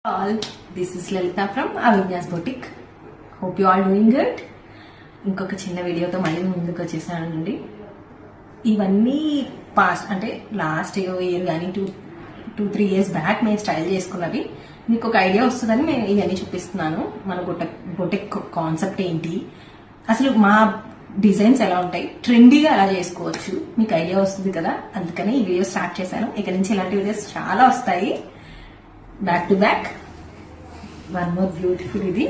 All, this is Lalita from Avinyas Boutique. Hope you all doing good. ఇంకొక చిన్న వీడియోతో మళ్ళీ ముందుకు వచ్చేసానండి. ఇవన్నీ పాస్ట్ అంటే లాస్ట్ ఇయర్ కానీ 2-3 years బ్యాక్ మేము స్టైల్ చేసుకున్నవి. మీకు ఒక ఐడియా వస్తుందని నేను ఇవన్నీ చూపిస్తున్నాను. మన బొటెక్ కాన్సెప్ట్ ఏంటి, అసలు మా డిజైన్స్ ఎలా ఉంటాయి, ట్రెండీగా ఎలా చేసుకోవచ్చు మీకు ఐడియా వస్తుంది కదా. అందుకని ఈ వీడియో స్టార్ట్ చేశాను. ఇక్కడ నుంచి ఇలాంటి వీడియోస్ చాలా వస్తాయి. Back to back one more beautiful. ఇది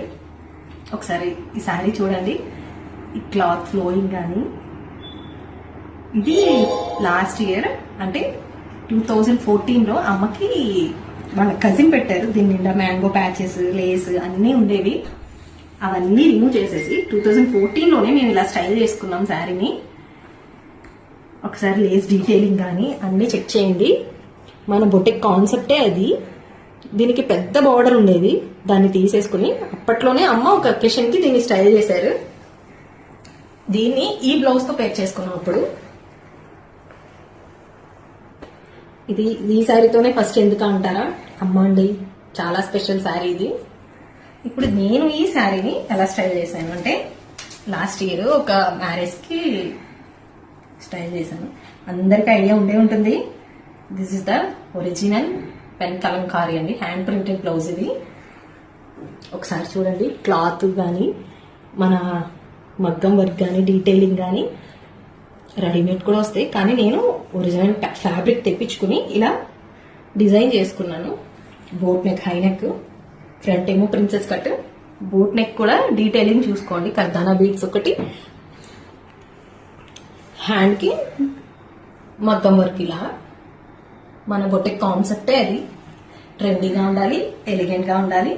ఒకసారి ఈ శారీ చూడండి. ఈ క్లాత్ ఫ్లోయింగ్ కానీ, ఇది లాస్ట్ ఇయర్ అంటే 2014లో అమ్మకి వాళ్ళ కజిన్ పెట్టారు. దీని నిండా మ్యాంగో ప్యాచెస్, లేస్ అన్నీ ఉండేవి. అవన్నీ రిమూవ్ చేసేసి 2014లోనే మేము ఇలా స్టైల్ చేసుకున్నాం శారీని. ఒకసారి లేస్ డీటెయిలింగ్ కానీ అన్నీ చెక్ చేయండి. మన బొటెక్ కాన్సెప్టే అది. దీనికి పెద్ద బార్డర్ ఉండేది, దాన్ని తీసేసుకుని అప్పట్లోనే అమ్మ ఒక అకేషన్ కి దీన్ని స్టైల్ చేశారు. దీన్ని ఈ బ్లౌజ్ తో పేర్ చేసుకున్నాం. అప్పుడు ఇది ఈ శారీతోనే ఫస్ట్ ఎందుకు అంటారా, అమ్మ అండి చాలా స్పెషల్ శారీ ఇది. ఇప్పుడు నేను ఈ శారీని ఎలా స్టైల్ చేశాను అంటే, లాస్ట్ ఇయర్ ఒక మ్యారేజ్ కి స్టైల్ చేశాను. అందరికి ఐడియా ఉండే ఉంటుంది. This is the original pen Kalamkari అండి, హ్యాండ్ ప్రింటెడ్ బ్లౌజ్ ఇది. ఒకసారి చూడండి, క్లాత్ కానీ మన మగ్గం వర్క్ కానీ డీటెయిలింగ్ కానీ రెడీమేడ్ కూడా వస్తాయి. కానీ నేను ఒరిజినల్ ఫ్యాబ్రిక్ తెప్పించుకుని ఇలా డిజైన్ చేసుకున్నాను. Boat neck, high neck, front ఏమో ప్రిన్సెస్ కట్. బోట్ నెక్ కూడా డీటెయిలింగ్ చూసుకోండి. కర్దానా బీడ్స్ ఒకటి, హ్యాండ్ కి మగ్గం వర్క్. ఇలా మన బొటెక్ కాన్సెప్టే అది. ట్రెండీగా ఉండాలి, ఎలిగెంట్ గా ఉండాలి.